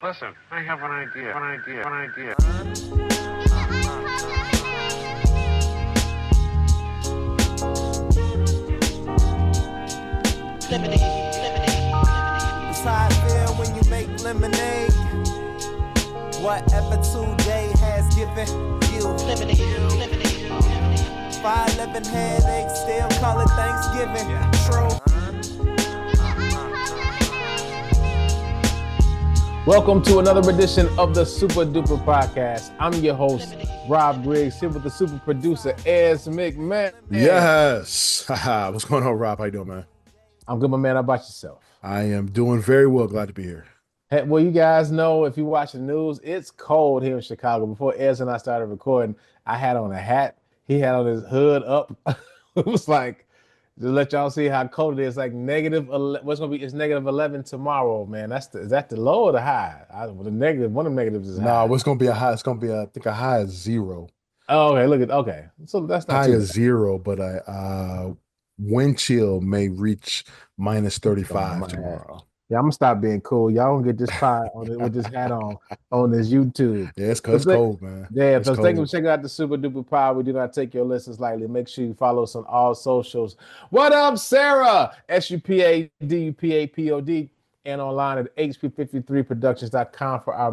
Listen, I have an idea. It's how I feel when you make lemonade. Whatever today has given you. 511 headaches, still call it Thanksgiving. True. Welcome to another edition of the Supa Dupa podcast. I'm your host, Rob Griggs, here with the super producer, Ez McMahon. Yes. What's going on, Rob? How you doing, man? I'm good, my man. How about yourself? I am doing very well. Glad to be here. Hey, well, you guys know, if you watch the news, it's cold here in Chicago. Before Ez and I started recording, I had on a hat. He had on his hood up. It was like, just let y'all see how cold it is. Like negative. What's gonna be? It's negative 11 tomorrow, man. Is that the low or the high? The negative. One of the negatives is high. No, it's gonna be a high. It's gonna be I think a high is 0. Oh, okay. Okay. So that's not high too is bad. 0, but wind chill may reach minus 35 tomorrow. Yeah, I'm gonna stop being cool. Y'all gonna get this pie with this hat on this YouTube. Yeah, it's cold, man. Yeah, it's so thank you cold. for checking out the Super Duper Pod. We do not take your listens lightly. Make sure you follow us on all socials. What up, Sarah? SUPADUPAPOD and online at HP53productions.com for our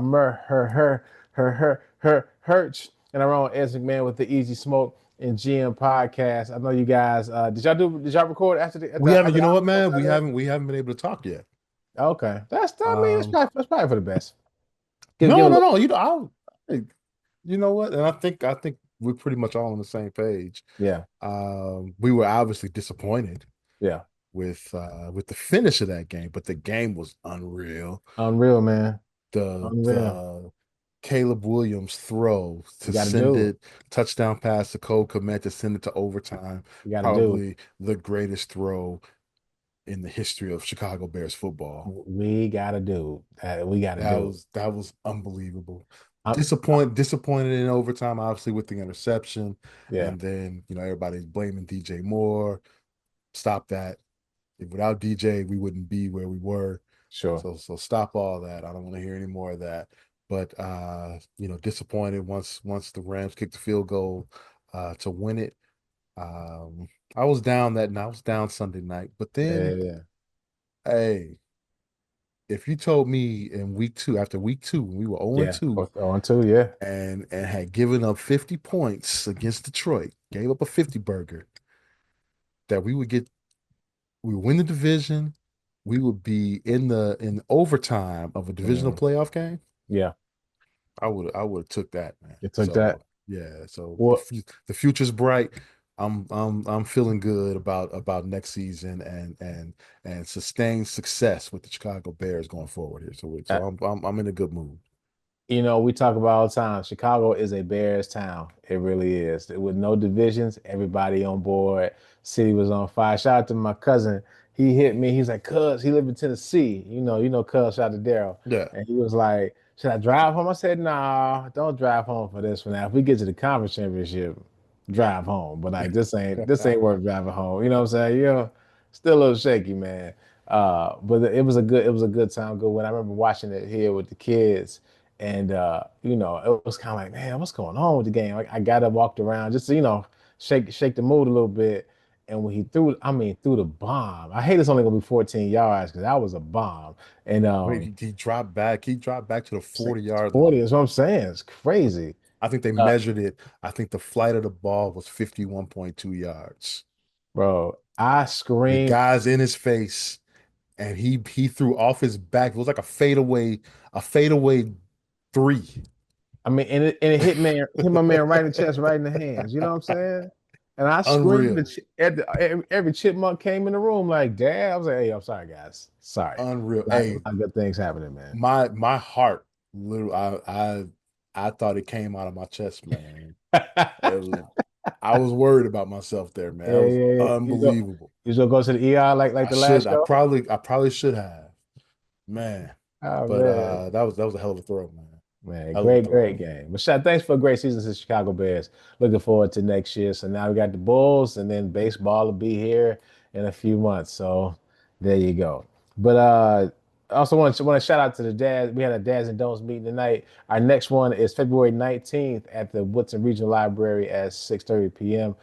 herch and our own Ez McMahon with the Easy Smoke and GM podcast. I know you guys. Did y'all record after the? We haven't. You know what, man? We haven't been able to talk yet. Okay, that's probably for the best. No. You know what? And I think we're pretty much all on the same page. Yeah. We were obviously disappointed. Yeah. With the finish of that game, but the game was unreal. Unreal, man. The Caleb Williams throw to send it, touchdown pass to Cole Kmet to send it to overtime. Probably the greatest throw in the history of Chicago Bears football. We gotta do that. That was unbelievable. Disappointed in overtime, obviously, with the interception. Yeah. And then, everybody's blaming DJ Moore. Stop that. Without DJ, we wouldn't be where we were. Sure. So stop all that. I don't want to hear any more of that. But disappointed once the Rams kicked the field goal to win it. I was down that night. I was down Sunday night. But then, hey, if you told me in after week 2, we were 0-2. 0-2, yeah. And had given up 50 points against Detroit, gave up a 50 burger, that we would win the division, we would be in overtime of a divisional playoff game. Yeah. I would have took that, man. You took that? Yeah. So the future's bright. I'm feeling good about next season and sustained success with the Chicago Bears going forward here. So I'm in a good mood. We talk about all the time, Chicago is a Bears town. It really is. With no divisions, everybody on board. City was on fire. Shout out to my cousin. He hit me. He's like, cuz, he lived in Tennessee. Cuz, shout out to Daryl. Yeah. And he was like, should I drive home? I said, nah, don't drive home for this one. Now, if we get to the conference championship, drive home. But like, this ain't worth driving home. You know what I'm saying? Still a little shaky, man. But it was a good time, good win. I remember watching it here with the kids. And, it was kind of like, man, what's going on with the game? Like, I got up, walked around just to, shake the mood a little bit. And when he threw the bomb, I hate it's only going to be 14 yards because that was a bomb. And he dropped back. He dropped back to the 40-yard 40 is what I'm saying. It's crazy. I think they measured it. I think the flight of the ball was 51.2 yards. Bro, I screamed. The guy's in his face, and he threw off his back. It was like a fadeaway 3. I mean, and it hit my man right in the chest, right in the hands. You know what I'm saying? And I screamed. Every chipmunk came in the room like, Dad. I was like, hey, I'm sorry, guys. Sorry. Unreal. Hey, good things happening, man. My heart, literally, I thought it came out of my chest, man. I was worried about myself there, man. It was unbelievable. You gonna go to the ER like the last show? I probably should have, man. That was a hell of a throw, man. Man, great game. But thanks for a great season to the Chicago Bears. Looking forward to next year. So now we got the Bulls, and then baseball will be here in a few months. So there you go. But I also want to shout out to the dad. We had a Dads and Don'ts meeting tonight. Our next one is February 19th at the Woodson Regional Library at 6:30 p.m.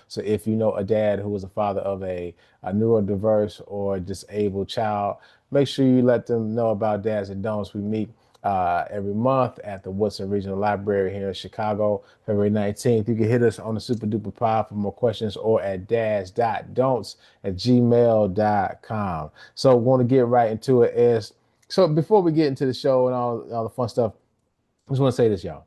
So if you know a dad who is a father of a neurodiverse or disabled child, make sure you let them know about Dads and Don'ts. We meet every month at the Woodson Regional Library here in Chicago, February 19th. You can hit us on the Super Duper Pod for more questions or at dads.don'ts@gmail.com. So want to get right into it is, so before we get into the show and all the fun stuff, I just want to say this, y'all,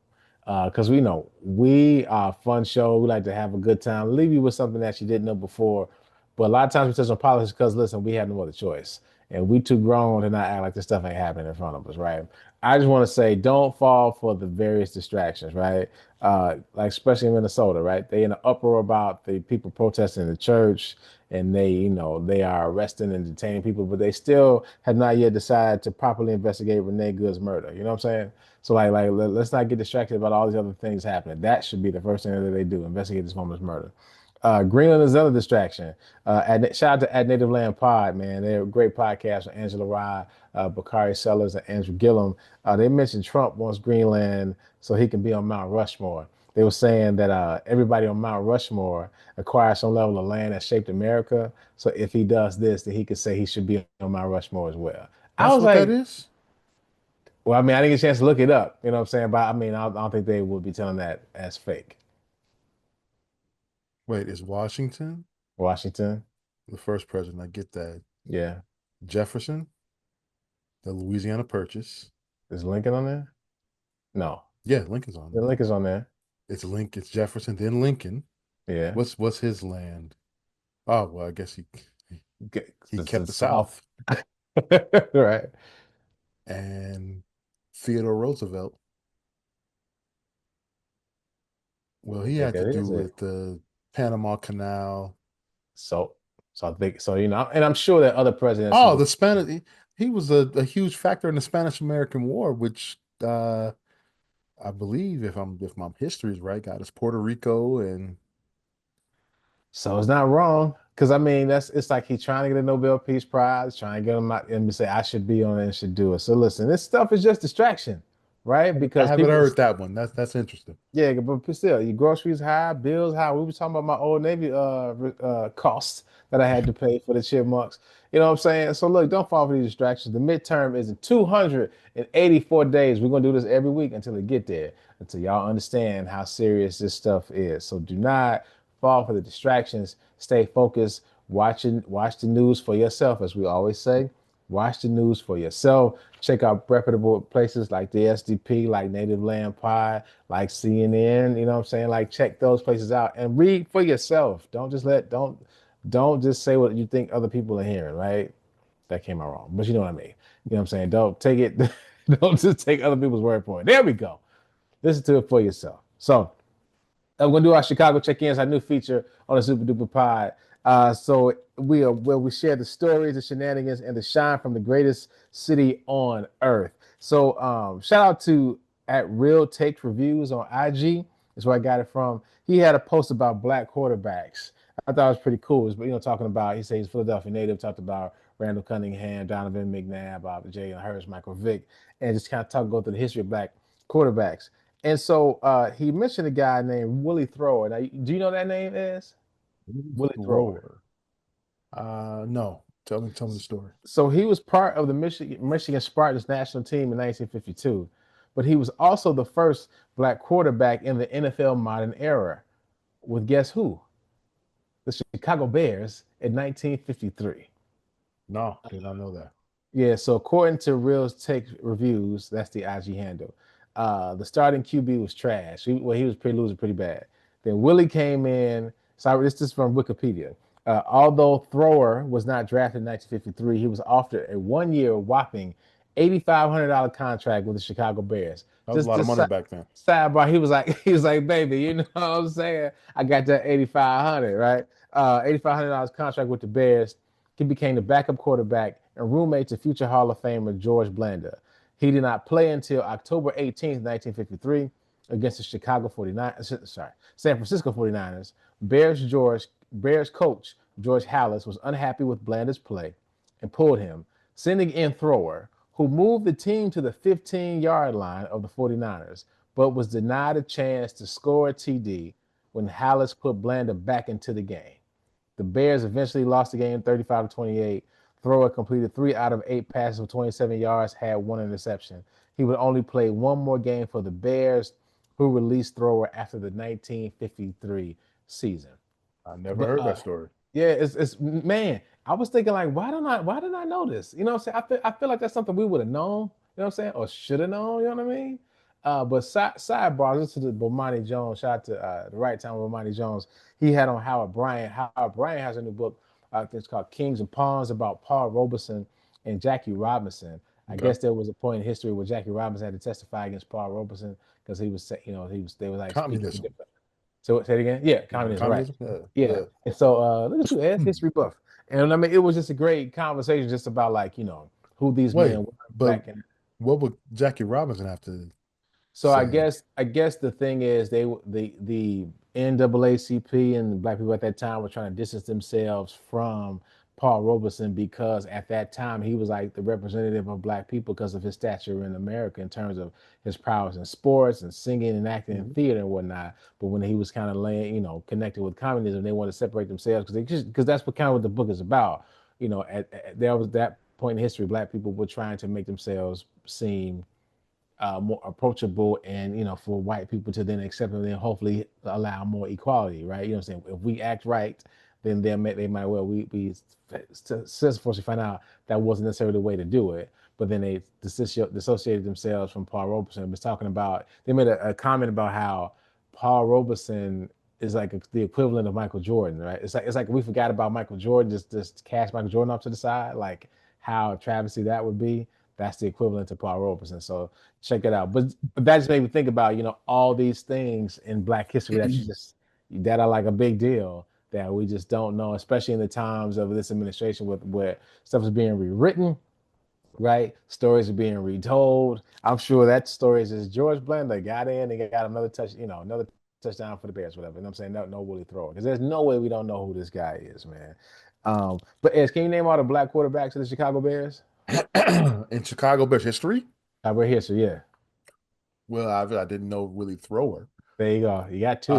because we know we are a fun show. We like to have a good time, leave you with something that you didn't know before. But a lot of times we touch on politics because, listen, we have no other choice. And we too grown to not act like this stuff ain't happening in front of us, right? I just want to say don't fall for the various distractions, right? Like especially in Minnesota, right? They in an uproar about the people protesting in the church and they are arresting and detaining people, but they still have not yet decided to properly investigate Renee Good's murder. You know what I'm saying? So let's not get distracted about all these other things happening. That should be the first thing that they do: investigate this woman's murder. Greenland is another distraction. Shout out to At Native Land Pod, man. They're a great podcast with Angela Rye, Bakari Sellers, and Andrew Gillum. They mentioned Trump wants Greenland so he can be on Mount Rushmore. They were saying that everybody on Mount Rushmore acquires some level of land that shaped America. So if he does this, then he could say he should be on Mount Rushmore as well. I That's was what that like, is? well, I mean, I didn't get a chance to look it up. You know what I'm saying? But I mean, I don't think they would be telling that as fake. Wait, is Washington Washington, the first president? I get that. yeah. Jefferson, the Louisiana Purchase. Is Lincoln on there? No. Yeah, Lincoln's on Yeah, there. Lincoln's on there. It's Lincoln, it's Jefferson, then Lincoln. Yeah. What's his land? Oh, well, I guess he It's kept the the South. South. Right. And Theodore Roosevelt, well, I he think had to that do is it. with the Panama Canal. So, so I think so. And I'm sure that other presidents. Oh, the Spanish. He was a huge factor in the Spanish-American War, which I believe, if my history is right, got us Puerto Rico and So it's not wrong because I mean it's like he's trying to get a Nobel Peace Prize, trying to get him out and say I should be on it and should do it. So listen, this stuff is just distraction, right? I Because haven't people, heard that one. That's interesting. yeah, but still, your groceries high, bills high. We were talking about my old Navy costs that I had to pay for the chipmunks. You know what I'm saying? So look, don't fall for these distractions. The midterm is in 284 days. We're gonna do this every week until it get there, until y'all understand how serious this stuff is. So do not fall for the distractions. Stay focused. Watch the news for yourself, as we always say. Watch the news for yourself. Check out reputable places like the SDP, like Native Land Pie, like CNN. You know what I'm saying? Like check those places out and read for yourself. Don't just say what you think other people are hearing, right? That came out wrong, but you know what I mean. You know what I'm saying? Don't take it, don't just take other people's word for it. There we go. Listen to it for yourself. So we're gonna do our Chicago check-ins, our new feature on the Super Duper Pod. So we are where we share the stories, the shenanigans, and the shine from the greatest city on earth. So shout out to at Real Takes Reviews on IG. That's where I got it from. He had a post about black quarterbacks. I thought it was pretty cool. It was, talking about, he said he's Philadelphia native, talked about Randall Cunningham, Donovan McNabb, Jalen Hurts, Michael Vick, and just kind of go through the history of black quarterbacks. And so he mentioned a guy named Willie Thrower. Now, do you know that name is? Willie Thrower. Thrower. No. Tell me the story. So he was part of the Michigan Spartans national team in 1952, but he was also the first black quarterback in the NFL modern era. With guess who? The Chicago Bears in 1953. No, did not know that. Yeah, so according to Real Take Reviews, that's the IG handle. The starting QB was trash. He was losing pretty bad. Then Willie came in. Sorry, this is from Wikipedia. Although Thrower was not drafted in 1953, he was offered a one-year whopping $8,500 contract with the Chicago Bears. That was a lot of money back then. Sidebar, he was like, baby, you know what I'm saying? I got that 8,500, right? $8,500 contract with the Bears. He became the backup quarterback and roommate to future Hall of Famer George Blanda. He did not play until October 18th, 1953 against the San Francisco 49ers. Bears coach George Halas was unhappy with Blanda's play and pulled him. sending in Thrower, who moved the team to the 15-yard line of the 49ers, but was denied a chance to score a TD when Hallis put Blanda back into the game. The Bears eventually lost the game 35-28. Thrower completed 3 out of 8 passes for 27 yards, had 1 interception. He would only play one more game for the Bears, who released Thrower after the 1953 season. I never heard that story. Yeah, it's man. I was thinking like, why didn't I know this? You know what I'm saying? I feel like that's something we would have known. You know what I'm saying? Or should have known. You know what I mean? But sidebar, this is the Bomani Jones. Shout out to the right time Bomani Jones. He had on Howard Bryant. Howard Bryant has a new book. I think it's called Kings and Pawns about Paul Robeson and Jackie Robinson. I guess there was a point in history where Jackie Robinson had to testify against Paul Robeson because they were like communism. So say it again. Yeah, communism. Right. Yeah. And so look at you, Ed, history buff. And I mean, it was just a great conversation just about like, who these men were back in. What would Jackie Robinson have to So say? I guess the thing is the NAACP and the black people at that time were trying to distance themselves from Paul Robeson because at that time he was like the representative of black people because of his stature in America in terms of his prowess in sports and singing and acting in theater and whatnot. But when he was kind of connected with communism, they wanted to separate themselves because that's what the book is about. There was that point in history, black people were trying to make themselves seem more approachable and for white people to then accept them and then hopefully allow more equality, right? You know what I'm saying? If we act right, then they might well we fortunately find out that wasn't necessarily the way to do it. But then they dissociated themselves from Paul Robeson. Was talking about, they made a comment about how Paul Robeson is like the equivalent of Michael Jordan, right? It's like we forgot about Michael Jordan, just cast Michael Jordan off to the side, like how travesty that would be. That's the equivalent to Paul Robeson. So check it out. But that just made me think about, all these things in Black history that are like a big deal that we just don't know, especially in the times of this administration where stuff is being rewritten, right? Stories are being retold. I'm sure that story is just George Blanda got in and got another touchdown for the Bears, whatever. You know what I'm saying? No Willie Thrower. Because there's no way we don't know who this guy is, man. But Ed, can you name all the black quarterbacks of the Chicago Bears? In Chicago Bears history? We're here, so yeah. Well, I didn't know Willie Thrower. There you go. You got two.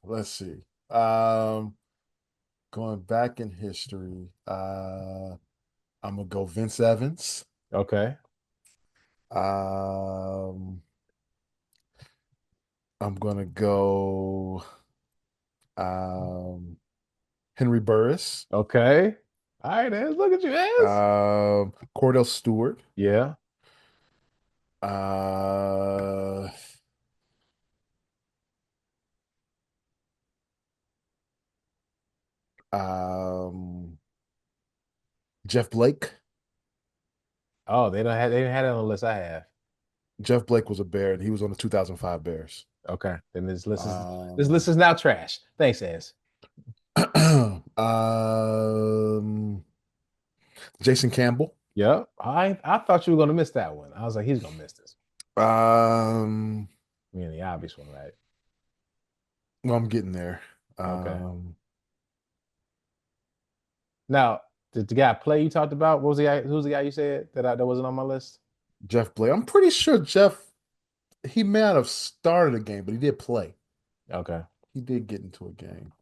Let's see. Going back in history, I'm gonna go Vince Evans. Okay. I'm gonna go Henry Burris. Okay. All right, Ez. Look at you, Ez. Cordell Stewart. Yeah. Jeff Blake. Oh, they didn't have it on the list I have. Jeff Blake was a Bear, and he was on the 2005 Bears. Okay. Then this list is now trash. Thanks, Ez. Jason Campbell. Yep. I thought you were gonna miss that one. I was like, he's gonna miss this. I mean, the obvious one, right? Well, I'm getting there. Okay. Now, did the guy play you talked about? Who's the guy you said that wasn't on my list? Jeff Blake. I'm pretty sure he may not have started a game, but he did play. Okay. He did get into a game.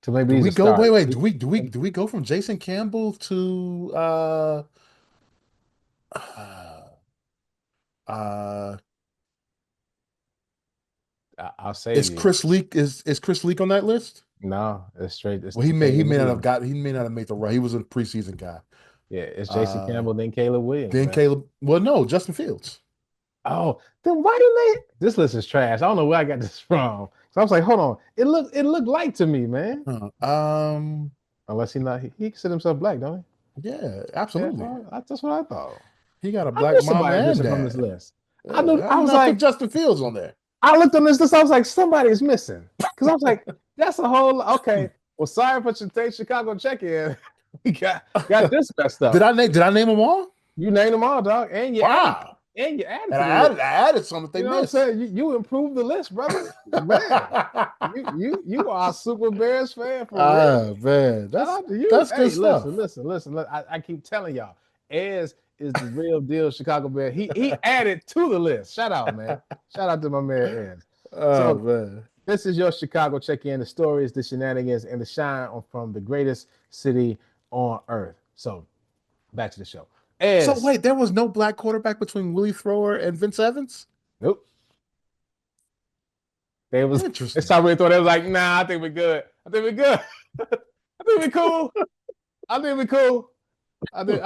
So maybe do we go? Wait. Do we go from Jason Campbell to I'll say is Chris Leak is Chris Leak on that list? No, it's straight. Well, he may not have made the right. He was a preseason guy. Yeah, it's Jason Campbell, then Caleb Williams. Then Caleb. Well, no, Justin Fields. Oh, then why didn't they? This list is trash. I don't know where I got this from. So I was like, hold on. It looked light to me, man. Unless he considered himself black, don't he? Yeah, absolutely. Yeah, that's what I thought. He got a black mom and dad on this list. Yeah, I was like Justin Fields on there. I looked on this list. I was like, somebody's missing because I was like, that's a whole okay. Well, sorry for today's Chicago check-in. We got this messed up. Did I name them all? You named them all, dog. And and you added And to the list. I added some that they You know what I'm missed. saying? You improved the list, brother. Man, you are a Super Bears fan for real. Ah, man, Shout out to you. that's good Hey, stuff. listen. I keep telling y'all, Ez is the real deal Chicago Bear. He added to the list. Shout out, man. Shout out to my man Ez. Oh So man. this is your Chicago check-in, the stories, the shenanigans, and the shine from the greatest city on earth. So back to the show. So Ez, wait, there was no black quarterback between Willie Thrower and Vince Evans? nope. It's Interesting. I really thought they was like, nah, I think we're good. I think we're good. I think we're cool. I think we're cool. I think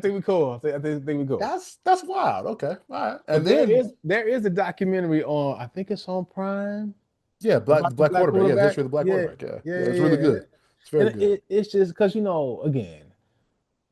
we're cool. I think we're cool. That's wild. Okay. All right. But And then there is a documentary on, I think it's on Prime yeah, about the black black quarterback. Yeah, the quarterback. history of the black Yeah, quarterback. Yeah. yeah, Yeah, it's yeah. really good. It's very And good. it's just because again,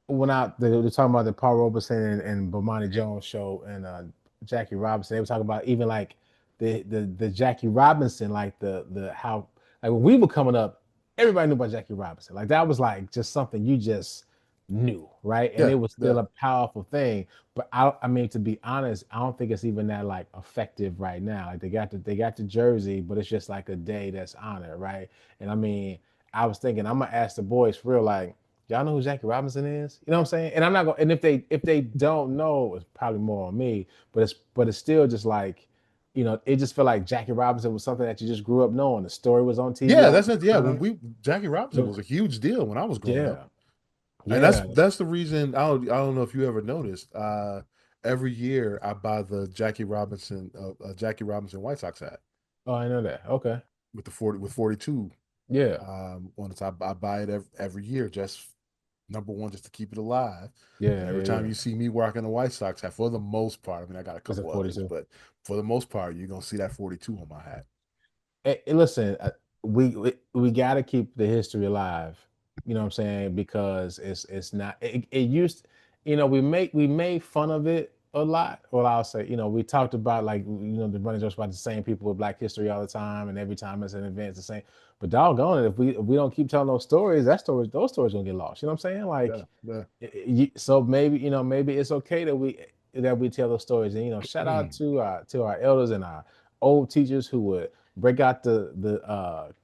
when they were talking about the Paul Robeson and Bomani Jones show and Jackie Robinson, they were talking about even like the Jackie Robinson, like the how like when we were coming up, everybody knew about Jackie Robinson. Like that was like just something you just knew, right? And Yeah. it was Yeah. still a powerful thing. But I mean, to be honest, I don't think it's even that like effective right now. Like they got the jersey, but it's just like a day that's honored, right? And I mean, I was thinking I'm gonna ask the boys for real, like y'all know who Jackie Robinson is? You know what I'm saying? And I'm not gonna. And if they don't know, it's probably more on me. But it's still just like, it just felt like Jackie Robinson was something that you just grew up knowing. The story was on TV Yeah, all that's it. the Yeah, time. Jackie Robinson was a huge deal when I was growing up. Yeah, And yeah. that's the reason I don't know if you ever noticed. Every year I buy the Jackie Robinson White Sox hat Oh, I know that. Okay. with the 42 Yeah, on it. I buy it every year, just number one, just to keep it alive. And yeah, every yeah, time yeah. you see me rocking a White Sox hat, for the most part, I mean, I got a It's a couple others, 42. but for the most part, you're gonna see that 42 on my hat. Hey, listen, we got to keep the history alive. You know what I'm saying? Because it's not. It used. We made fun of it a lot. Well, I'll say, we talked about like the running jokes about the same people with Black History all the time, and every time it's an event, it's the same. But doggone it, if we don't keep telling those stories, those stories gonna get lost. You know what I'm saying? Yeah, Like, yeah. so maybe maybe it's okay that we tell those stories, and shout out to our elders and our old teachers who would break out the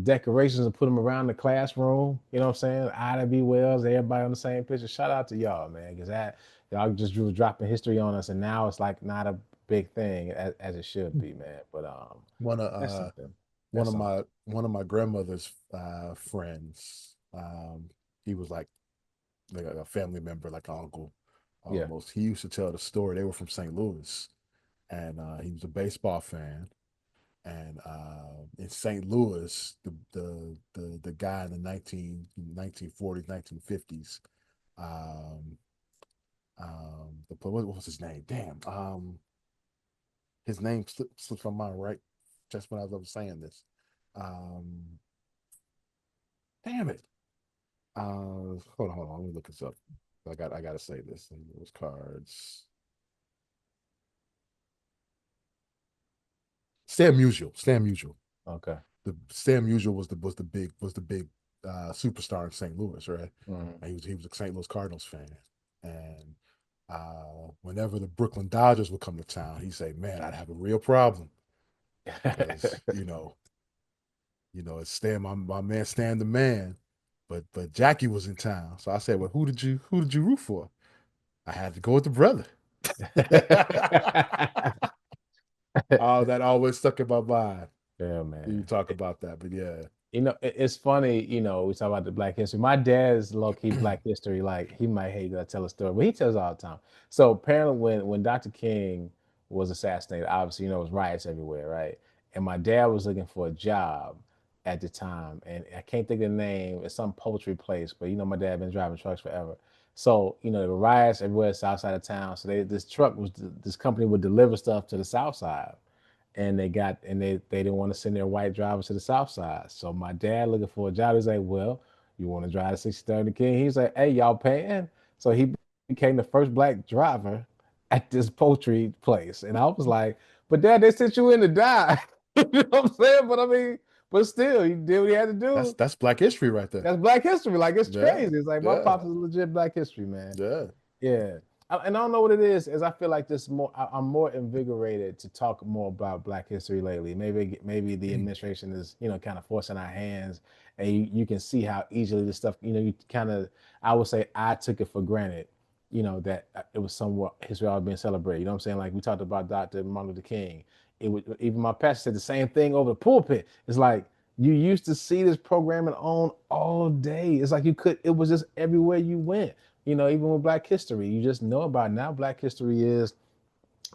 decorations and put them around the classroom. You know what I'm saying? Ida B. Wells, everybody on the same picture. Shout out to y'all, man, because that y'all just was dropping history on us, and now it's like not a big thing as it should be, man. But One of that's something. That's something. one of my grandmother's friends. He was like a family member, like an uncle Yeah. almost. He used to tell the story. They were from St. Louis, and he was a baseball fan. And in St. Louis, the guy in the 1940s, 1950s, what was his name? Damn, his name slipped from my mind right just when I was saying this. Damn it. Hold on, let me look this up. I gotta say this. Those cards. Stan Musial. Okay. The Stan Musial was the big superstar in St. Louis, right? Mhm. And he was a St. Louis Cardinals fan. And whenever the Brooklyn Dodgers would come to town, he'd say, "Man, I'd have a real problem because it's Stan, my man Stan the man, but Jackie was in town." So I said, "Well, who did you root for?" I had to go with the brother. Oh, that always stuck in my mind. Yeah, You man. talk about that, but yeah. It's funny, we talk about the Black history. My dad's low-key Black history, like he might hate that I tell a story, but he tells it all the time. So apparently when Dr. King was assassinated, obviously, it was riots everywhere, right? And my dad was looking for a job at the time, and I can't think of the name. It's some poultry place, but my dad been driving trucks forever. So, there were riots everywhere south side of town. So this company would deliver stuff to the south side, and they didn't want to send their white drivers to the south side. So my dad looking for a job, he's like, well, you want to drive the 6030 King? He's like, hey, y'all paying? So he became the first Black driver at this poultry place. And I was like, but dad, they sent you in to die. You know what I'm saying? But I mean, but still, he did what he had to do. That's Black history right there. That's Black history. Like, it's Yeah, crazy. It's like my yeah, pops is legit Black history, man. yeah. Yeah. and I don't know what it is I feel like this more. I'm more invigorated to talk more about Black history lately. Maybe the administration is kind of forcing our hands, and you can see how easily this stuff. You kind of I would say I took it for granted. That it was somewhat history all being celebrated. You know what I'm saying? Like we talked about Dr. Martin Luther King. It would even my pastor said the same thing over the pulpit. It's like you used to see this programming on all day. It's like it was just everywhere you went. Even with Black history, you just know about it. Now Black history is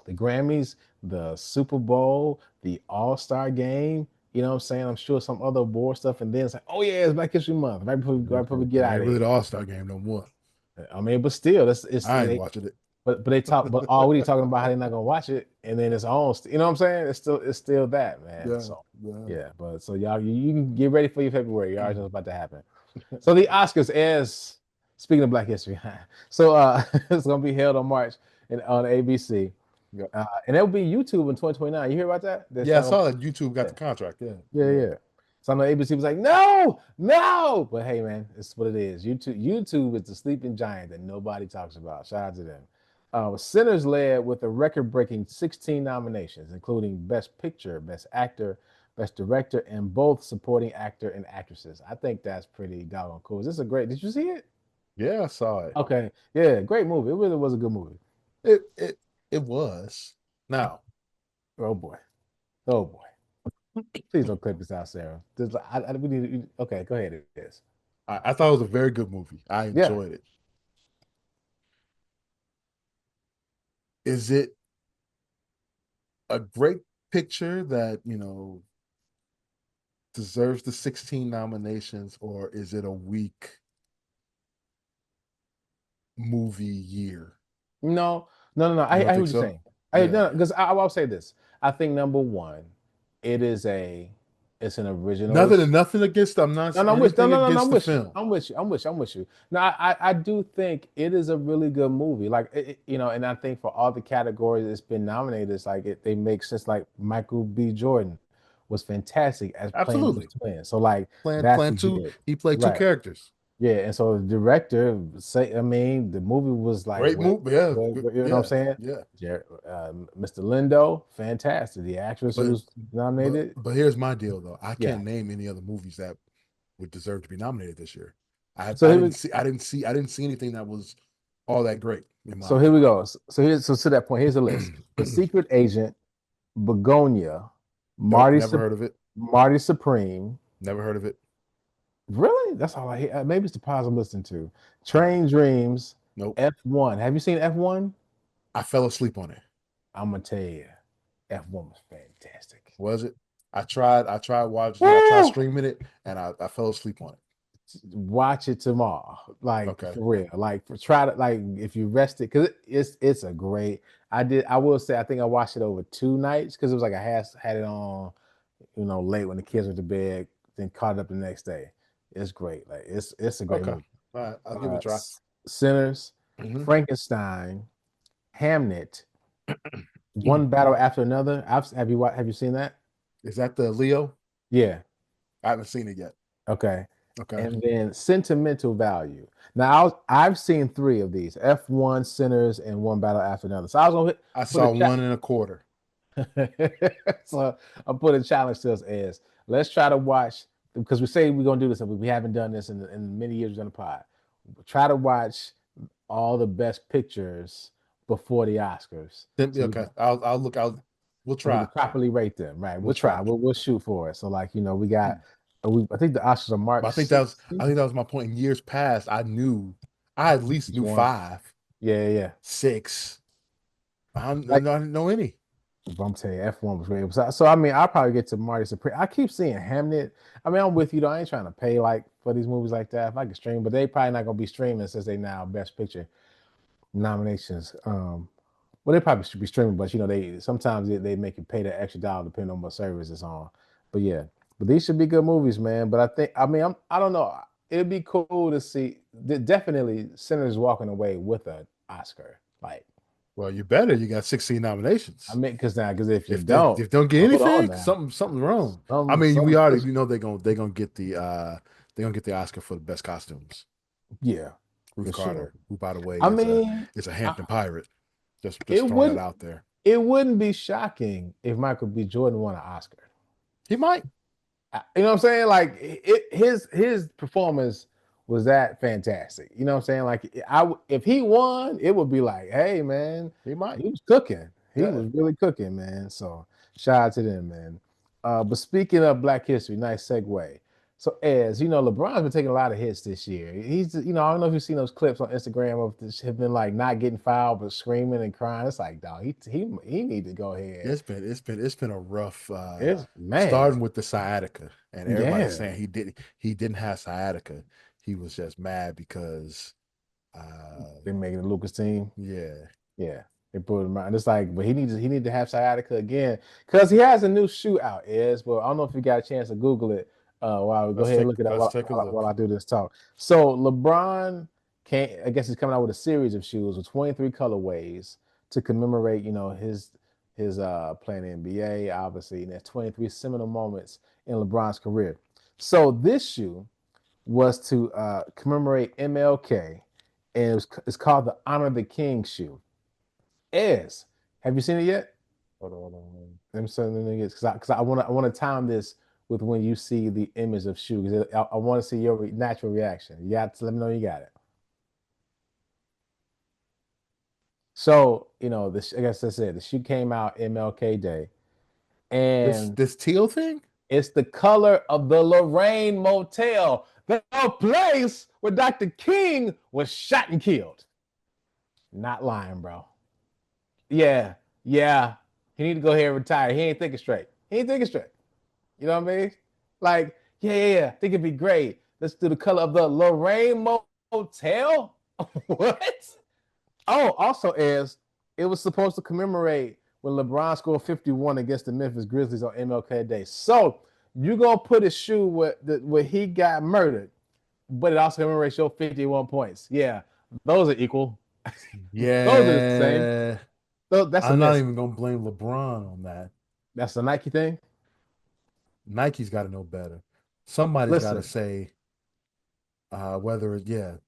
the Grammys, the Super Bowl, the All-Star game. You know what I'm saying? I'm sure some other award stuff. And then it's like, oh yeah, it's Black History Month. Right before we get out Ain't of really here. the All-Star game no more. I mean, but still, it's I ain't watching it. but they talk, but already talking about how they're not gonna watch it, and then it's on. You know what I'm saying? It's still that, man. Yeah, So yeah. but so y'all, you can get ready for your February. Y'all know what's about to happen. So the Oscars is speaking of Black history. So it's gonna be held on March on ABC. Yep. And it will be YouTube in 2029. You hear about that? Yeah, I saw that YouTube got the contract. Yeah. So I know ABC was like, no. But hey, man, it's what it is. YouTube is the sleeping giant that nobody talks about. Shout out to them. Sinners led with a record-breaking 16 nominations, including Best Picture, Best Actor, Best Director, and both supporting actor and actresses. I think that's pretty doggone cool. Did you see it? Yeah, I saw it. Okay. Yeah, great movie. It really was a good movie. It was. Now. Oh boy. Please don't clip this out, Sarah. Okay, go ahead. It is. I thought it was a very good movie. I enjoyed it. Is it a great picture that, deserves the 16 nominations, or is it a weak movie year? No. I hear what you're saying. Because I will say this. I think number one, it's an original. Nothing against them. I'm with you. No, I do think it is a really good movie. Like and I think for all the categories it's been nominated, it's like they make sense. Like Michael B. Jordan was fantastic as playing his twin. So like playing two, he played two characters. Yeah, and so the director the movie was like great movie. Yeah, you know what I'm saying? Yeah. Mr. Lindo, fantastic. The actress who was nominated. But here's my deal, though. I can't name any other movies that would deserve to be nominated this year. I didn't see anything that was all that great. So here we go. So to that point, here's a list: The Secret Agent, Begonia, never heard of it. Marty Supreme. Never heard of it. Really? That's all I hear. Maybe it's the pause I'm listening to. Train Dreams. Nope. F1. Have you seen F1? I fell asleep on it. I'm gonna tell you, F1 was fantastic. Was it? I tried watching it. I tried streaming it, and I fell asleep on it. Watch it tomorrow. For real. Try to if you rest it, because it's a great. I will say I think I watched it over 2 nights because it was like I had it on, late when the kids went to bed, then caught it up the next day. It's great. Like it's a great movie. All right, I'll give it a try. Sinners, Frankenstein, Hamnet, One Battle After Another. Have you seen that? Is that the Leo? Yeah, I haven't seen it yet. Okay. And then Sentimental Value. Now I've seen 3 of these: F1, Sinners, and One Battle After Another. So I saw 1 1/4. So I'll put a challenge to us as let's try to watch, because we say we're gonna do this and we haven't done this in many years on the pod. Try to watch all the best pictures before the Oscars. Okay, we'll try. Properly rate them, right? We'll try. We'll shoot for it. So we got. I think the Oscars are March. I think that was my point. In years past, I at least knew 5. Yeah. 6. I didn't know any. I'm telling you, F1 was great. So I'll probably get to Marty Supreme. I keep seeing Hamnet. I'm with you though. I ain't trying to pay for these movies like that if I can stream, but they probably not gonna be streaming since they now Best Picture nominations. Well, they probably should be streaming, but they sometimes they make you pay that extra dollar depending on what service it's on. But yeah, these should be good movies, man. But I don't know. It'd be cool to see. Definitely, Sinners walking away with an Oscar. Well, you better. You got 16 nominations. Because if you don't get anything, something's wrong. We already know they're gonna get the Oscar for the best costumes. Yeah. for Ruth sure. Carter, who by the way I mean, is a Hampton Pirate. it Just throwing that wouldn't out there. it wouldn't be shocking if Michael B. Jordan won an Oscar. He might. You know what I'm saying? Like his performance was that fantastic. You know what I'm saying? Like if he won, it would be like, hey man, He might. he was cooking. He Yeah. was really cooking, man. So shout out to them, man. But speaking of Black History, nice segue. So as you know, LeBron's been taking a lot of hits this year. He's, I don't know if you've seen those clips on Instagram of this have been like not getting fouled but screaming and crying. It's like, dog, he need to go ahead. It's been a rough It's man, starting with the sciatica, and everybody's yeah. saying he didn't have sciatica. He was just mad because They making the Lucas team. yeah. Yeah, they put him out. And it's like, but he need to have sciatica again because he has a new shoe out. Is well, I don't know if you got a chance to Google it. While we go ahead and look at that Let's take a while look. I do this talk. So LeBron I guess he's coming out with a series of shoes with 23 colorways to commemorate, his playing in the NBA, obviously, and there's 23 seminal moments in LeBron's career. So this shoe was to commemorate MLK, and it's called the Honor the King shoe. Have you seen it yet? Hold on. I'm saying because I want to time this with when you see the image of shoe. 'Cause I want to see your natural reaction. You got to let me know you got it. So I guess that's it. The shoe came out MLK Day, This and this teal thing? it's the color of the Lorraine Motel, the place where Dr. King was shot and killed. Not lying, bro. Yeah, yeah. He need to go ahead and retire. He ain't thinking straight. He ain't thinking straight. You know what I mean? Like, yeah. I think it'd be great. Let's do the color of the Lorraine Motel. What? Oh, also, it was supposed to commemorate when LeBron scored 51 against the Memphis Grizzlies on MLK Day. So you gonna put a shoe where he got murdered, but it also commemorates your 51 points. Yeah, those are equal. Those are the same. Yeah. That's a I'm not miss. even gonna blame LeBron on that. That's the Nike thing. Nike's got to know better. Somebody's got to Listen, say whether it's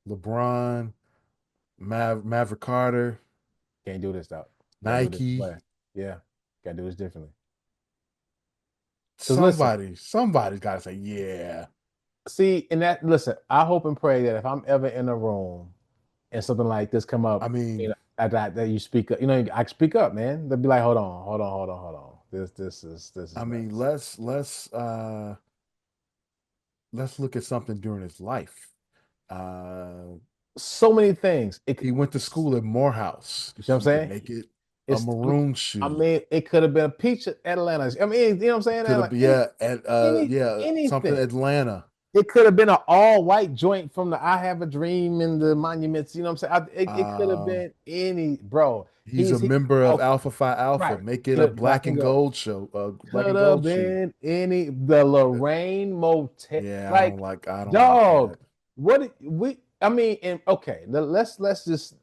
LeBron, Maverick Carter, can't do this though. Gotta do it this Nike. way. Yeah, gotta do this differently. Because listen, Somebody's got to say yeah. see, listen, I hope and pray that if I'm ever in a room and something like this come I up, mean, that you speak up. I speak up, man. They'll be like, hold on. This is I mean, nuts. let's look at something during his life. So many things. He went to school at Morehouse. You know what I'm He could saying? make it a It's maroon I shoe. mean, it could have been a peach at Atlanta. I mean, you know what I'm saying? Could have Like been and something anything. Atlanta. It could have been an all-white joint from the I Have a Dream and the Monuments. You know what I'm saying? It could have Um, been any, bro. he's a He member of okay, Alpha Phi Alpha. right. Make it a Good, black black and and gold. gold show, black Could and have gold shoe. been the Lorraine Motel. Yeah, Like, I don't like dog, that. what we I mean, and okay, let's just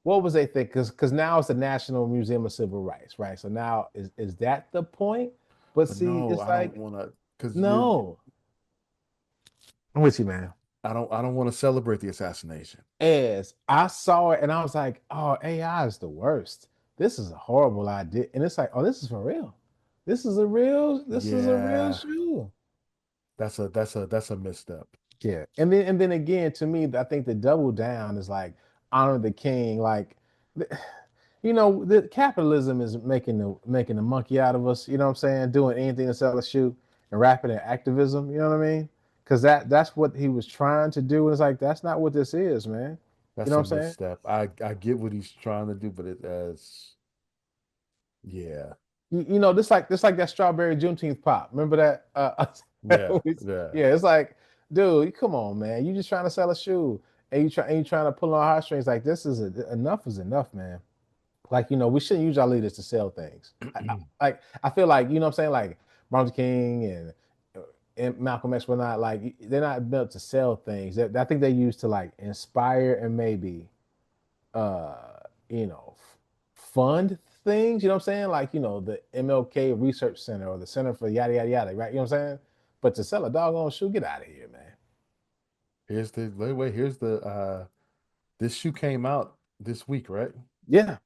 what was they think? Because now it's the National Museum of Civil Rights, right? So now is that the point? But But see, no, it's I don't like, want to because no. I'm with you, man. I don't want to celebrate the assassination. As I saw it and I was like, oh, AI is the worst. This is a horrible idea. And it's like, oh, this is for real. This is a real Yeah, shoe. that's a misstep. Yeah. And then again, to me, I think the double down is like honor the king. Like the capitalism is making the monkey out of us, you know what I'm saying? Doing anything to sell a shoe and wrapping it in activism, you know what I mean? Because that's what he was trying to do. And it's like, that's not what this is, man. You know That's what a I'm saying? misstep. I get what he's trying to do, but it as yeah, This like that strawberry Juneteenth pop. Remember that? yeah, yeah. Yeah, it's like, dude, come on, man. You just trying to sell a shoe, and you trying to pull on heartstrings. Like enough is enough, man. Like we shouldn't use our leaders to sell things. I feel like what I'm saying, like Martin Luther King and Malcolm X were not like they're not built to sell things. I think they used to like inspire and maybe uh, fund things, you know what I'm saying? Like, the MLK Research Center or the Center for yada, yada, yada, right? You know what I'm saying? But to sell a doggone shoe, get out of here, man. Here's the This shoe came out this week, right? Yeah.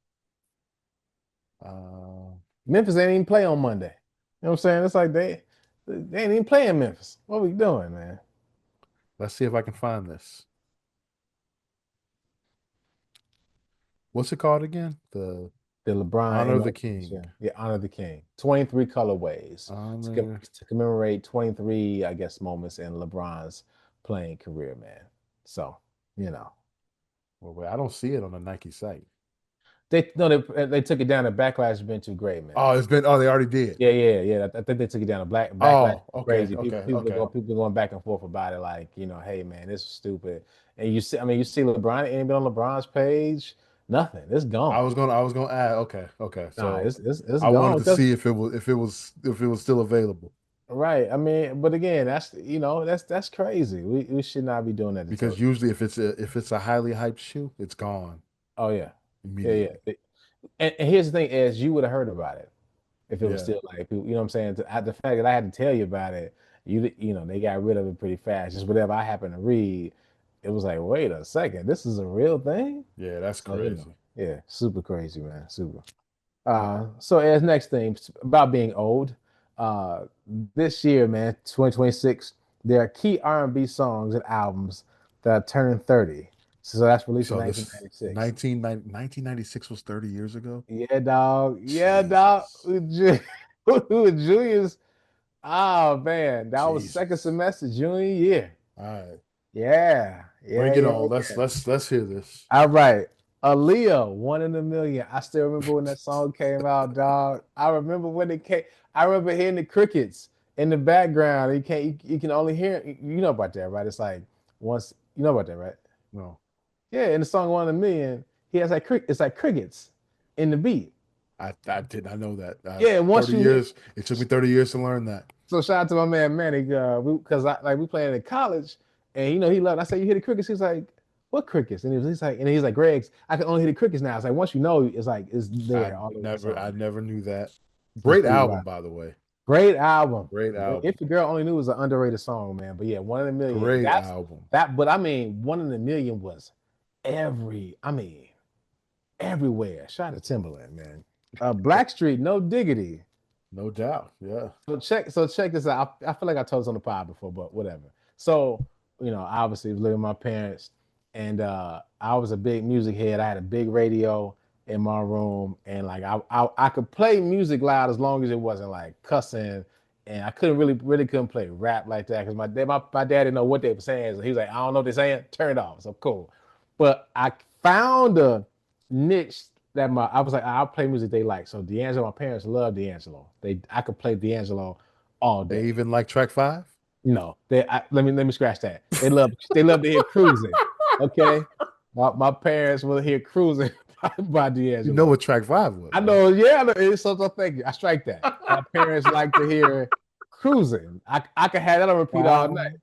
Uh, Memphis ain't even play on Monday. You know what I'm saying? It's like they ain't even playing Memphis. What we doing, man? let's see if I can find this. What's it called again? The The LeBron Honor of the inauguration. King. Yeah, Honor the King. 23 colorways Honor. to commemorate 23, I guess, moments in LeBron's playing career, man. So, you know. Well, wait, I don't see it on the Nike site. They took it down. The backlash has been too great, man. Oh, they already did. Yeah. I think they took it down. The backlash Oh, okay, crazy. okay, People okay. people going back and forth about it, like, hey man, this is stupid. And you see LeBron, ain't been on LeBron's page, nothing. It's gone. I was gonna add. Okay. Nah, So it's I wanted gone. to see if it was still available. Right. I mean, but again, that's crazy. We should not be doing that. Because usually if it's a highly hyped shoe, it's gone Oh yeah. immediately. Yeah. And here's the thing: is you would have heard about it if it was Yeah. still like, you know what I'm saying. The fact that I had to tell you about it, they got rid of it pretty fast. Just whatever I happened to read, it was like, wait a second, this is a real thing. Yeah, that's So, crazy. yeah, super crazy, man, super. So as next thing about being old, this year, man, 2026, there are key R&B songs and albums that are turning 30. So that's released in So this 1996. 1996 was 30 years ago. Yeah, dog. Yeah, dog. Jesus. Julius. Oh man, that was second Jesus. semester, junior year. All right. Yeah. Bring it Yeah. on. Let's hear this. All right. Aaliyah, 1 in a Million. I still remember when that song came out, dog. I remember when it came. I remember hearing the crickets in the background. You can only hear. You know about that, right? It's like once you know about that, right? No. Yeah, in the song 1 in a Million, he has like it's like crickets in the beat. I did not know that. Yeah, once 30 you years. It took me 30 years to learn that. So shout out to my man Manny, because we playing in college, and he loved. I said, "You hear the crickets?" He's like, "What crickets?" And he's like, "Greg's, I can only hear the crickets now." It's like once you know, it's like it's there all over the song. I never knew that. It's Great pretty album, wild. by the way. Great album. Great album. If the Girl Only Knew was an underrated song, man. But yeah, 1 in a Million. Great album. But I mean, 1 in a Million was everywhere. Shout out to Timberland, man. Blackstreet, No Diggity. No doubt. Yeah. So check this out. I feel like I told this on the pod before, but whatever. So, obviously living with my parents, and I was a big music head. I had a big radio in my room, and like I could play music loud as long as it wasn't like cussing, and I really couldn't play rap like that because my dad didn't know what they were saying. So he was like, I don't know what they're saying, turn it off. So cool. But I found a niche that I was like, I'll play music they like. So D'Angelo, my parents love D'Angelo. I could play D'Angelo all day. They even like track 5? No, let me scratch that. They love to hear Cruising. Okay, my parents will hear Cruising by D'Angelo. You know what track 5 was? I know. Yeah, I know. It's so thank you. I strike that. My parents like to hear Cruising. I could have that on repeat all night.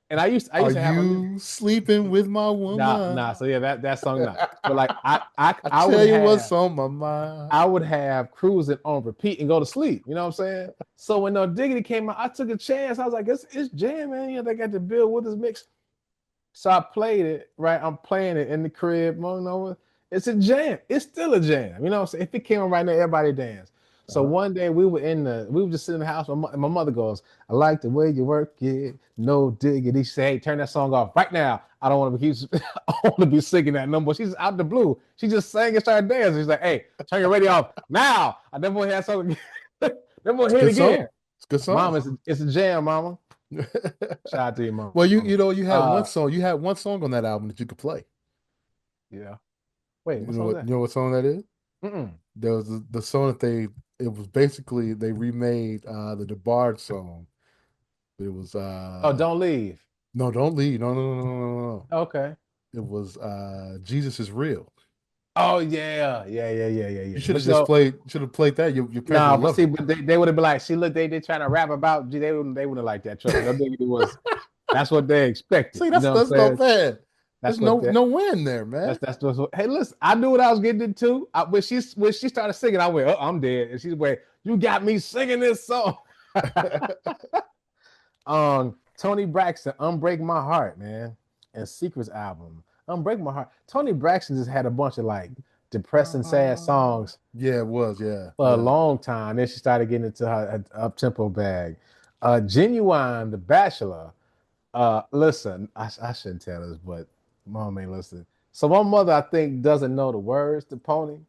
And I used to have. Are you sleeping with my woman? Nah. So yeah, that song not. But like I tell you what's on my mind. I would have Cruising on repeat and go to sleep. You know what I'm saying? So when No Diggity came out, I took a chance. I was like, it's jam, man. They got the Bill Withers mix. So I played it, right? I'm playing it in the crib, mulling over. It's a jam. It's still a jam. You know what I'm saying? If it came on right now, everybody dance. So one day we were just sitting in the house. My mother goes, I like the way you work it. No diggity. She said, hey, turn that song off right now. I don't want to be singing that no more. She's out the blue. She just sang and started dancing. She's like, hey, turn your radio off now. I never want to hear that song again. Never want to hear it again. It's a good song. Mama, it's a jam, mama. Shout out to you, mama. Well, you had one song. You had one song on that album that you could play. Yeah. Wait, you know what song that is? Mm-mm. There was the song that it was basically they remade the DeBarge song. It was Don't Leave. No, Don't Leave. No. Okay. It was Jesus Is Real. Oh yeah. You should have played that. Your parents nah, but see, it. but they would have been like, see, look, they trying to rap about. They wouldn't have liked that. Trust me. No diggity was. That's what they expected. See, that's not bad. There's no win there, man. That's hey, listen, I knew what I was getting into. When she started singing, I went, I'm dead. And she's like, you got me singing this song. Tony Braxton, Unbreak My Heart, man, and Secrets album. Unbreak My Heart. Tony Braxton just had a bunch of like depressing, sad songs Yeah, it was. Yeah, for a long time. Then she started getting into her up tempo bag. Genuine, The Bachelor. Listen, I shouldn't tell this, but mom ain't listening. So my mother, I think, doesn't know the words to Pony,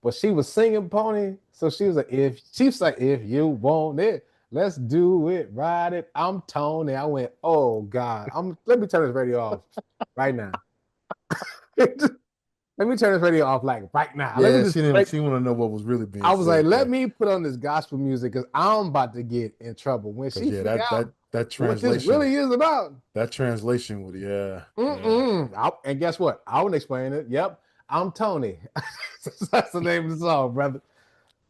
but she was singing Pony. So she was like, if you want it, let's do it, ride it. I'm Tony. I went, oh God. Let me turn this radio off right now. Let me turn this radio off like right now. Let me yeah. just She didn't. break. She want to know what was really being I was said like, let there. me put on this gospel music because I'm about to get in trouble when Because she yeah, figure out that what this translation, really is about. that translation would yeah. And guess what? I wouldn't explain it. Yep, I'm Tony. That's the name of the song, brother.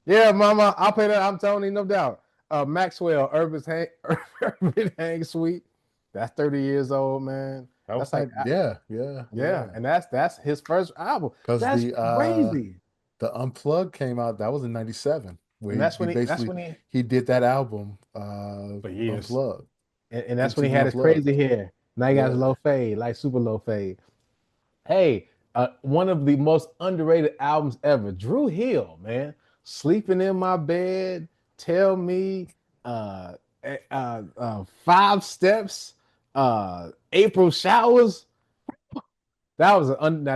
Yeah, mama, I'll pay that. I'm Tony, no doubt. Maxwell, Urban Hang Suite. That's 30 years old, man. That was That's like, yeah. and that's his first album. Because That's crazy. the Unplugged came out. That was in '97, where And he basically he did that album for years. Unplugged. And that's when he MTV had his Unplugged. crazy hair. Now he got his Yeah. low fade, like super low fade. Hey, one of the most underrated albums ever. Drew Hill, man. Sleeping in My Bed, Tell Me, uh, 5 Steps, April Showers. That was now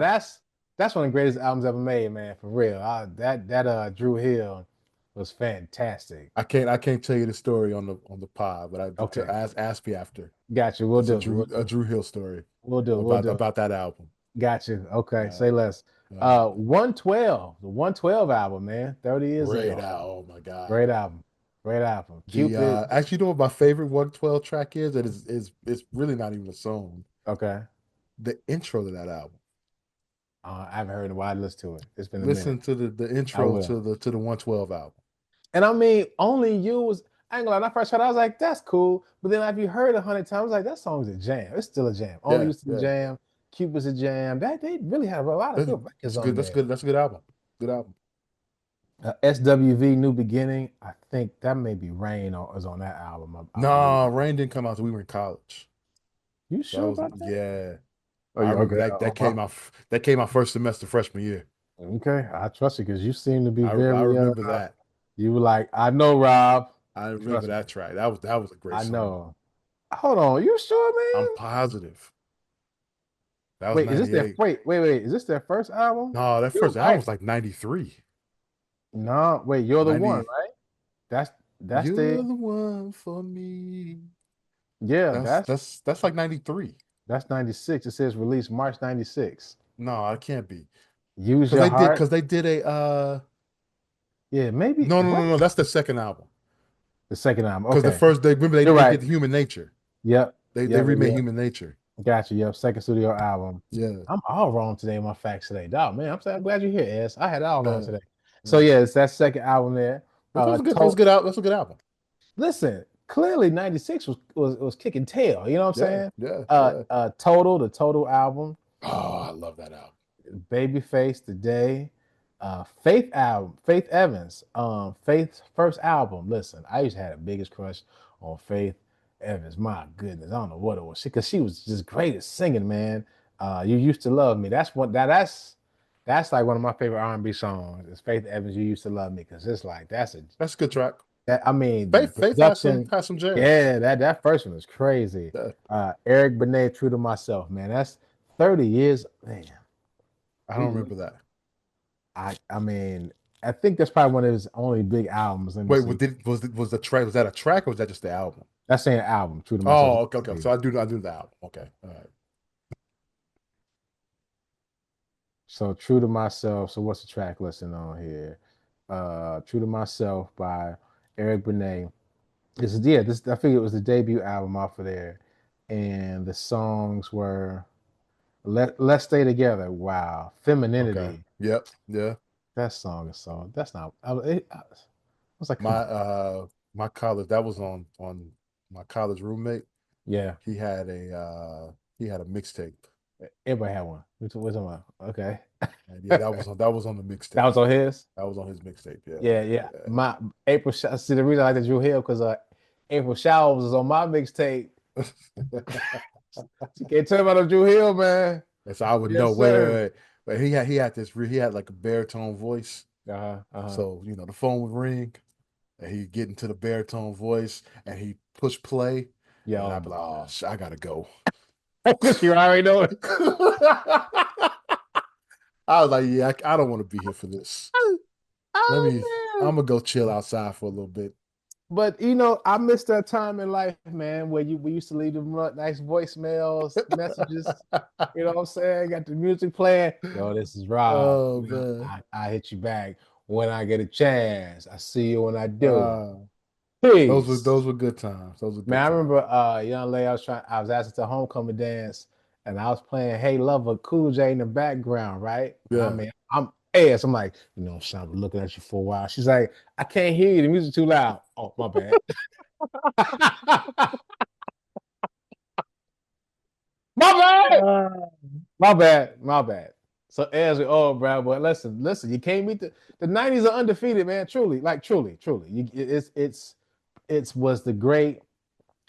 that's one of the greatest albums ever made, man. For real. That Drew Hill was fantastic. I can't tell you the story on the pod, but Okay. ask me after. Gotcha. We'll It's do. a Drew Hill story We'll do. about that album. Gotcha. Okay. Uh, Say less. 112, the 112 album, man. 30 years Great ago. album. Oh my God. Great album. Great album. Cupid. Actually, you know what my favorite 112 track is? That is it's really not even a song. Okay. The intro to that album. I haven't heard in a while. Listen to it. It's been a Listen minute. to the intro to the 112 album. And I mean, Only You was, I ain't gonna lie, when I first heard it, I was like, that's cool. But then if you heard it 100 times, like, that song's a jam. It's still a jam. Only You's a jam. Cupid's a jam. They really had a lot of good records on there. That's a good album. Good album. SWV New Beginning. I think that may be Rain is on that album. No, Rain didn't come out until we were in college. You sure about that? Yeah. Oh, I remember that came out first semester freshman year. Okay, I trust you because you seem to be I very. remember that. You were like, I know, Rob. I remember that track. That was a great song. I know. Hold on, you sure, man? I'm positive. That was wait, is this 98. wait? Is this their first album? No, that first album was like 93. No, wait, You're the 90. One, right? That's You're the one for me. Yeah, that's like 93. That's 96. It says released March 96. No, it can't be. Use Your Heart. Because they did a yeah, maybe. No. That's the second album. The second album. Because Okay. the first they did Human Nature. Yep. They remade Human Nature. Gotcha. Yep. Second studio album. Yeah. I'm all wrong today in my facts today. Dog, man. I'm glad you're here, S. I had it all wrong today. So yeah, it's that second album there. That's a good album. Listen, clearly 96 was kicking tail. You know what I'm saying? Yeah. The Total album. Oh, I love that album. Babyface, Today. Faith Evans. Faith's first album. Listen, I used to have the biggest crush on Faith Evans. My goodness, I don't know what it was. Because she was just great at singing, man. You Used to Love Me. That's like one of my favorite R&B songs. Is Faith Evans, You Used to Love Me, because it's like that's a good track. I mean, Faith has some jams. Yeah, that first one was crazy. Yeah. Eric Benet, True to Myself, man. That's 30 years, man. I don't remember that. I mean, I think that's probably one of his only big albums. Wait, was the track? Was that a track or was that just the album? That's saying album. True to Myself. Oh, okay. So I do the album. Okay, all right. So True to Myself. So what's the track listing on here? True to Myself by Eric Benet. I figured it was the debut album off of there, and the songs were Let's Stay Together. Wow, Femininity. Okay. Yep. Yeah. That song is so. That's not. I was like my college. That was on my college roommate. Yeah. He had a mixtape. Everybody had one. Which one? Okay. And yeah, that was on the mixtape. That was on his. That was on his mixtape. Yeah. My April. See, the reason I like the Drew Hill because April Showers was on my mixtape. You can't tell me about the Drew Hill, man. And so I would know. Yes, Wait, wait, sir. wait. But he had like a baritone voice. Uh-huh. Uh-huh. So the phone would ring, and he'd get into the baritone voice, and he'd push play, and Yo, I'd be like, "Oh, I gotta go." you already know it. I was like, "Yeah, I don't want to be here for this. Oh I'm man. gonna go chill outside for a little bit." But I missed that time in life, man, where we used to leave them nice voicemails, messages. You know what I'm saying? Got the music playing. Yo, this is Rob. Oh man, I hit you back when I get a chance. I see you when I do. uh, Peace. those were good times. Those were Man, good I times. remember young lady, I was asked to homecoming dance and I was playing Hey Lover Cool J in the background, right? And I Yeah. mean, I'm ass. I'm like, son, I've been looking at you for a while. She's like, I can't hear you. The music's too loud. Oh, my bad. My bad. Uh, My bad. My bad. So as we all, bro, but listen, you can't beat the 90s are undefeated, man. Truly, like truly. It's was the great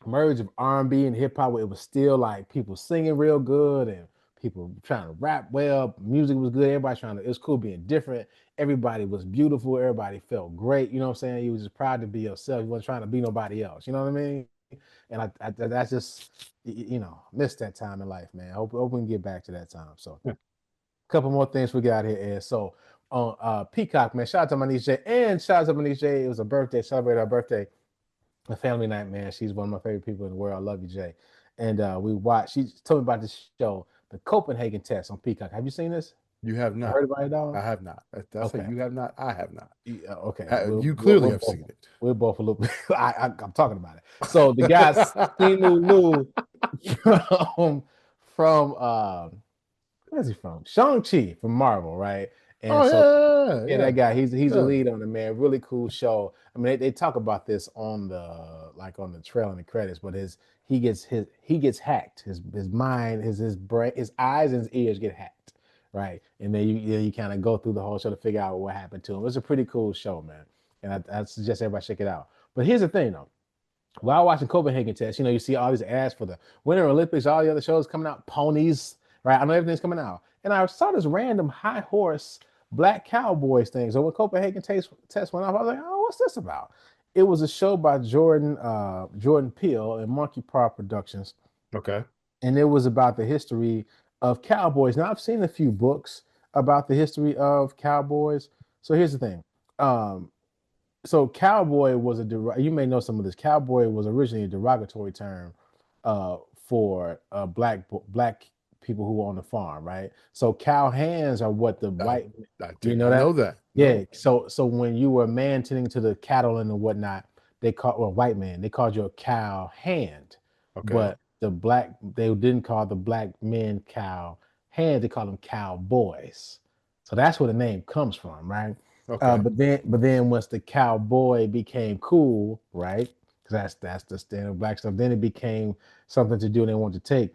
merge of R&B and hip hop where it was still like people singing real good and people trying to rap well. Music was good. Everybody trying to, it was cool being different. Everybody was beautiful. Everybody felt great. You know what I'm saying? You was just proud to be yourself. You wasn't trying to be nobody else. You know what I mean? And that's just, missed that time in life, man. Hope we can get back to that time. So, a couple more things we got here, Ed. So, on Peacock, man, shout out to my niece Jay, and shout out to my niece Jay. It was a birthday, celebrate our birthday, a family night, man. She's one of my favorite people in the world. I love you, Jay. And we watched. She told me about this show, the Copenhagen Test on Peacock. Have you seen this? you have You heard not. about it, dog? I have not. That's what Okay. you have not. I have not. Yeah, okay. You clearly have Both, seen it. we're both a little bit. I'm talking about it. So the guy Simu Lu from where's he from? Shang-Chi from Marvel, right? And Oh so yeah, yeah, yeah, that guy, he's a yeah. lead on it, man. Really cool show. I mean, they talk about this on the trail and the credits, but he gets hacked. His mind, his brain, his eyes and his ears get hacked, right? And then you kind of go through the whole show to figure out what happened to him. It's a pretty cool show, man. And I suggest everybody check it out. But here's the thing, though. While watching Copenhagen Test, you see all these ads for the Winter Olympics, all the other shows coming out, ponies, right? I know everything's coming out. And I saw this random high horse black cowboys thing. So when Test went off, I was like, oh, what's this about? It was a show by Jordan Peele and Monkey Paw Productions. Okay. And it was about the history of cowboys. Now I've seen a few books about the history of cowboys. So here's the thing. So cowboy was you may know some of this. Cowboy was originally a derogatory term for black people who were on the farm, right? So cow hands are what the I, white, I you did know not that? know that. Yeah. No. So when you were a man tending to the cattle and the whatnot, white man, they called you a cow hand. Okay. But they didn't call the black men cow hands, they called them cowboys. So that's where the name comes from, right? Okay. But then once the cowboy became cool, right? Because that's the standard black stuff. Then it became something to do and they wanted to take.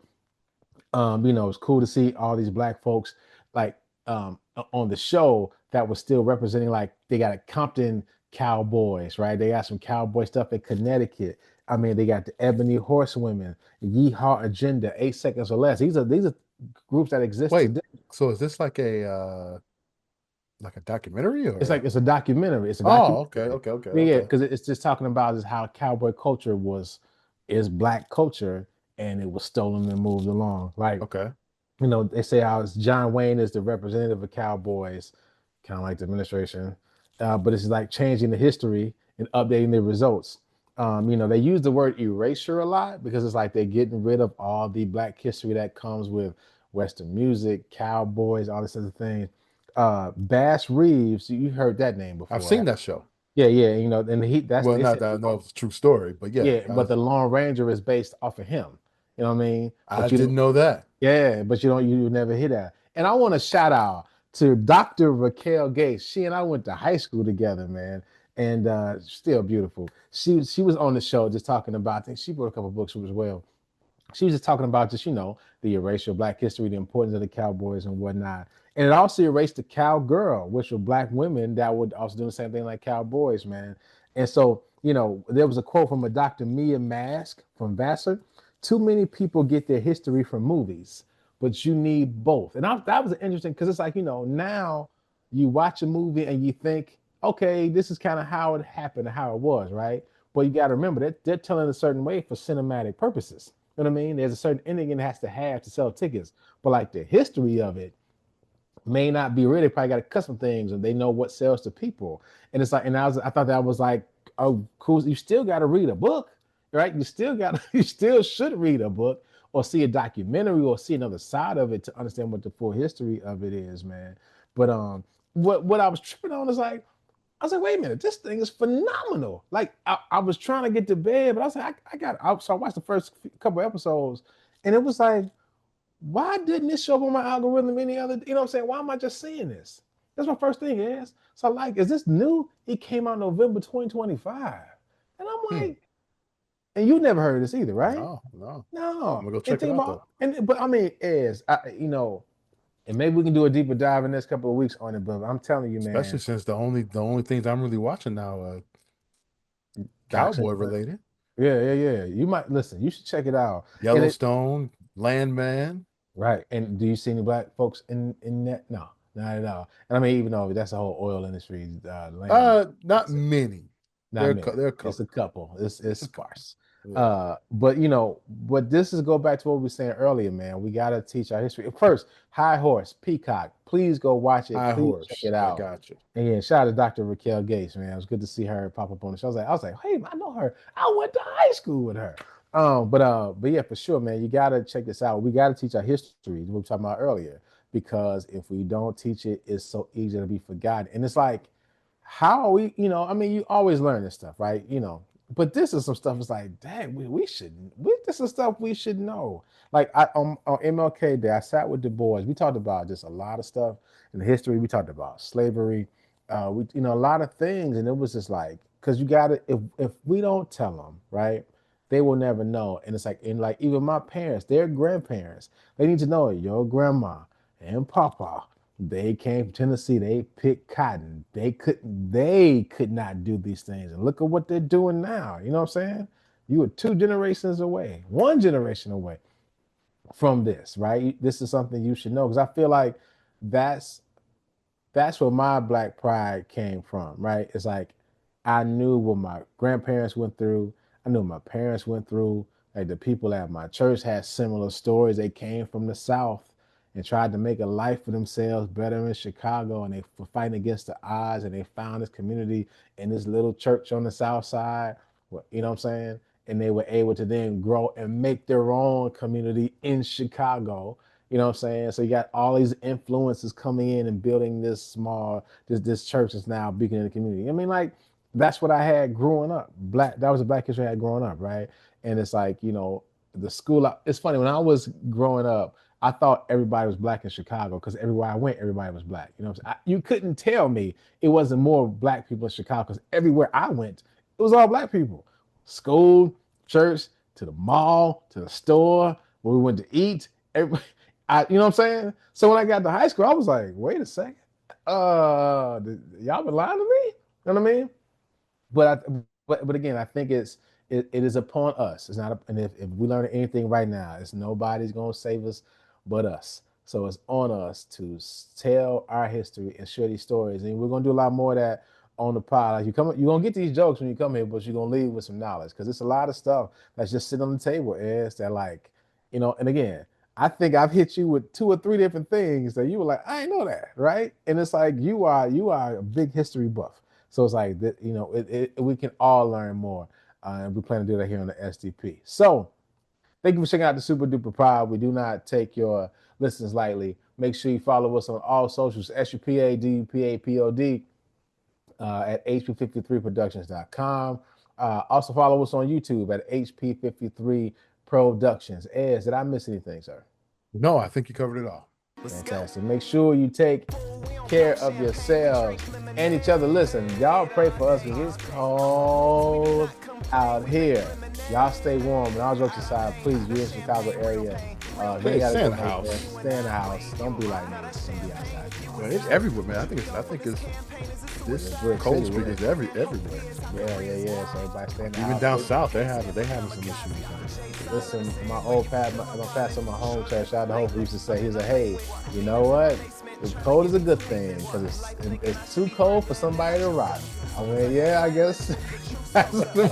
It's cool to see all these black folks like on the show that was still representing, like they got a Compton Cowboys, right? They got some cowboy stuff in Connecticut. I mean, they got the Ebony Horsewomen, Yeehaw Agenda, 8 Seconds or Less. These are groups that exist Wait. today. So is this like a documentary or? It's a documentary. It's a Oh, okay, documentary. okay, okay, Yeah, okay, because it's just talking about is how cowboy culture is black culture, and it was stolen and moved along. Like, okay. they say how John Wayne is the representative of cowboys, kind of like the administration, but it's like changing the history and updating the results. They use the word erasure a lot because it's like they're getting rid of all the black history that comes with Western music, cowboys, all this other things. Bass Reeves, you heard that name I've before, seen right? that show. Yeah, yeah, and that's Well, they not said, that I know it's a true story, but yeah, yeah, but the Lone Ranger is based off of him. You know what I mean? I But you didn't don't, know that. yeah, but you never hear that. And I want to shout out to Dr. Raquel Gates. She and I went to high school together, man, and still beautiful. She was on the show just talking about things. She wrote a couple books as well. She was just talking about just the erasure of black history, the importance of the cowboys and whatnot. And it also erased the cowgirl, which were black women that would also do the same thing like cowboys, man. And so, there was a quote from a Dr. Mia Mask from Vassar. Too many people get their history from movies. but you need both. And that was interesting because it's like, now you watch a movie and you think, okay, this is kind of how it happened, how it was, right? But you got to remember that they're telling a certain way for cinematic purposes. You know what I mean? There's a certain ending it has to have to sell tickets. But like the history of it may not be real. They probably got to cut some things and they know what sells to people. And it's like, and I thought that was like, oh, cool. You still got to read a book, right? You still should read a book or see a documentary or see another side of it to understand what the full history of it is, man. But what I was tripping on is like, I was like, wait a minute, this thing is phenomenal. Like I was trying to get to bed, but I was like, so I watched the first couple episodes, and it was like, why didn't this show up on my algorithm any other? You know what I'm saying? Why am I just seeing this? That's my first thing is. So like, is this new? It came out November 2025, and I'm like, and you never heard of this either, right? No. No. I'm gonna go check it out though. But I mean, and maybe we can do a deeper dive in this couple of weeks on it. But I'm telling you, man, Especially since the only things I'm really watching now cowboy related. Yeah. You might listen. You should check it out. Yellowstone, Landman. Right. And do you see any black folks in that? No, not at all. And I mean, even though that's the whole oil industry, Not many. They're a couple. It's a couple. It's sparse. Yeah. But this is go back to what we were saying earlier, man. We gotta teach our history. First, High Horse, Peacock. Please go watch it. High Horse. Check it out. I got you. And yeah, shout out to Dr. Raquel Gates, man. It was good to see her pop up on the show. I was like, hey, I know her. I went to high school with her. But yeah, for sure, man. You gotta check this out. We gotta teach our history, what we were talking about earlier, because if we don't teach it, it's so easy to be forgotten. And it's like, how are we? You always learn this stuff, right? But this is some stuff. It's like, dang, this is stuff we should know. Like on MLK Day, I sat with the boys. We talked about just a lot of stuff in the history. We talked about slavery. A lot of things, and it was just like, because you got to, if we don't tell them, right, they will never know. And it's like, even my parents, their grandparents, they need to know your grandma and papa. They came from Tennessee. They picked cotton. They could not do these things. And look at what they're doing now. You know what I'm saying? You were 2 generations away, 1 generation away from this, right? This is something you should know, because I feel like that's where my black pride came from, right? It's like I knew what my grandparents went through. I knew what my parents went through. Like the people at my church had similar stories. They came from the South and tried to make a life for themselves better in Chicago, and they were fighting against the odds, and they found this community in this little church on the South Side, you know what I'm saying? And they were able to then grow and make their own community in Chicago, you know what I'm saying? So you got all these influences coming in and building this church that's now beacon in the community. I mean, like, that's what I had growing up. That was the Black history I had growing up, right? And it's like, the school, it's funny, when I was growing up, I thought everybody was black in Chicago because everywhere I went, everybody was black. You know what I'm saying? You couldn't tell me it wasn't more black people in Chicago, because everywhere I went, it was all black people. School, church, to the mall, to the store, where we went to eat. Everybody, you know what I'm saying? So when I got to high school, I was like, wait a second. Y'all been lying to me? You know what I mean? But again, I think it is upon us. It's not, and if we learn anything right now, it's nobody's gonna save us but us. So it's on us to tell our history and share these stories. And we're gonna do a lot more of that on the pod. Like you're gonna get these jokes when you come here, but you're gonna leave with some knowledge, because it's a lot of stuff that's just sitting on the table. Is that like, and again, I think I've hit you with 2 or 3 different things that you were like, I didn't know that, right? And it's like you are a big history buff. So it's like that, we can all learn more. And we plan to do that here on the SDP. So thank you for checking out the Super Duper Pod. We do not take your listens lightly. Make sure you follow us on all socials, SUPADUPAPOD, at HP53productions.com. Also follow us on YouTube at HP53 Productions. Ez, did I miss anything, sir? No, I think you covered it all. Fantastic. Make sure you take care of yourselves and each other. Listen, y'all pray for us, because it's cold out here. Y'all stay warm. And all jokes aside, please, be in the Chicago area. They gotta stay in go the out house. there. Stay in the house. Don't be like me. Don't be outside. Man, it's everywhere, man. I think it's this Brick cold City, streak yeah. is everywhere. Yeah. So everybody stay in the house. Even down south, they having some issues. Man. Listen, my pastor in my home church, shout out to Hope, used to say, he was like, hey, you know what? The cold is a good thing because it's too cold for somebody to rock. I went, yeah, I guess that's the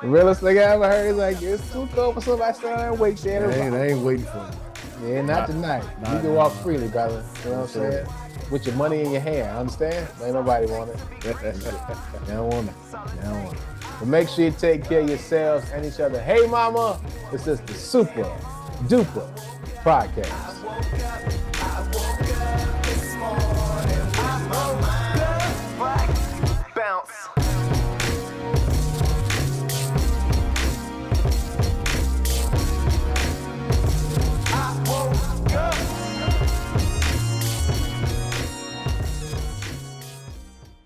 realest thing I ever heard. He's like, it's too cold for somebody to stand there and wait there to rock. They ain't waiting for me. Yeah, not tonight. You can walk freely, brother. You know what I'm saying? With your money in your hand, understand? Ain't nobody want it. They don't want it. But make sure you take care of yourselves and each other. Hey, mama, this is the Supa Dupa podcast.